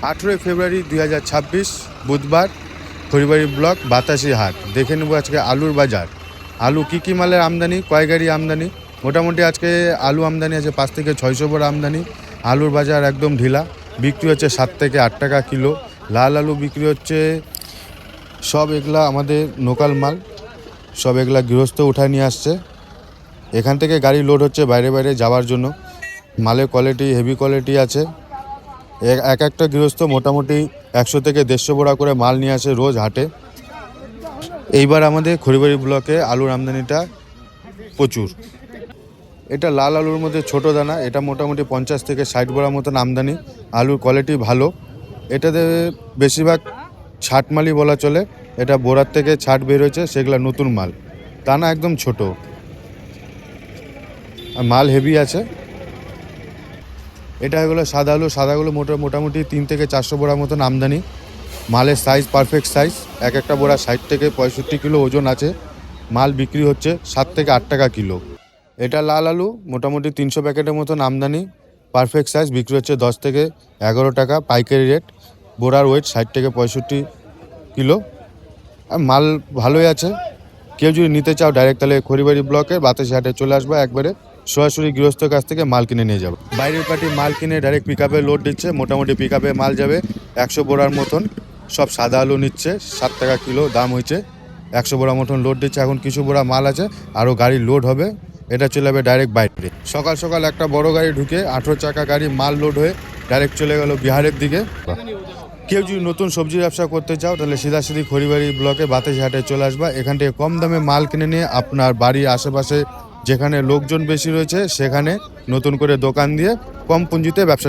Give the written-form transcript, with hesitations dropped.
18 ফেব্রুয়ারি 2026 বুধবার, খড়িবাড়ি ব্লক বাতাসি হাট। দেখে নেব আজকে আলুর বাজার। আলু কী মালের আমদানি, কয় গাড়ি আমদানি। মোটামুটি আজকে আলু আমদানি আছে 5 থেকে 600 বড় আমদানি। আলুর বাজার একদম ঢিলা, বিক্রি হচ্ছে 7 থেকে 8 টাকা কিলো। লাল আলু বিক্রি হচ্ছে, সব এগুলা আমাদের লোকাল মাল, সব এগুলা গৃহস্থ উঠায় নিয়ে আসছে। এখান থেকে গাড়ি লোড হচ্ছে বাইরে বাইরে যাওয়ার জন্য। মালের কোয়ালিটি হেভি কোয়ালিটি আছে। এক একটা গৃহস্থ মোটামুটি 100 থেকে 150 বোড়া করে মাল নিয়ে আসে রোজ হাটে। এইবার আমাদের খড়িবাড়ি ব্লকে আলুর আমদানিটা প্রচুর। এটা লাল আলুর মধ্যে ছোট দানা, এটা মোটামুটি 50 থেকে 60 বোড়া মতন আমদানি। আলুর কোয়ালিটি ভালো। এটাতে বেশিরভাগ ছাট মালই বলা চলে। এটা বোড়ার থেকে ছাট বের হয়েছে, সেগুলো নতুন মাল। দানা একদম ছোট আর মাল হেভি আছে। এটা হলো সাদা আলু। সাদাগুলো মোটামুটি 3 থেকে 400 বোড়া মতন আমদানি। মালের সাইজ পারফেক্ট সাইজ। এক একটা বোড়া 60 থেকে 65 কিলো ওজন আছে। মাল বিক্রি হচ্ছে 7 থেকে 8 টাকা কিলো। এটা লাল আলু, মোটামুটি 300 প্যাকেটের মতন আমদানি। পারফেক্ট সাইজ, বিক্রি হচ্ছে 10 থেকে 11 টাকা পাইকারি রেট। বোড়ার ওয়েট 60 থেকে 65 কিলো। আর মাল ভালোই আছে। কেউ যদি নিতে চাও ডাইরেক্ট, তাহলে খড়িবাড়ি ব্লকে বাতাসি হাটে চলে আসবে, একবারে সরাসরি গৃহস্থর কাছ থেকে মাল কিনে নিয়ে যাবে। বাইরের পার্টি মাল কিনে ডাইরেক্ট পিক আপে লোড দিচ্ছে। মোটামুটি পিক আপে মাল যাবে 100 বোড়ার মতন। সব সাদা আলু নিচ্ছে, 7 টাকা কিলো দাম হয়েছে। 100 বোড়া মতন লোড দিচ্ছে। এখন কিছু বোড়া মাল আছে, আরও গাড়ি লোড হবে। এটা চলে যাবে ডাইরেক্ট বাইরে। সকাল সকাল একটা বড় গাড়ি ঢুকে 18 চাকা গাড়ি মাল লোড হয়ে ডাইরেক্ট চলে গেল বিহারের দিকে। কেউ যদি নতুন সবজি ব্যবসা করতে চাও, তাহলে সিধাসিধি খড়িবাড়ি ব্লকে বাতাসি হাটে চলে আসবা। এখান থেকে কম দামে মাল কিনে নিয়ে আপনার বাড়ির আশেপাশে যেখানে লোকজন বেশি রয়েছে, সেখানে নতুন করে দোকান দিয়ে কম পুঁজিতে ব্যবসা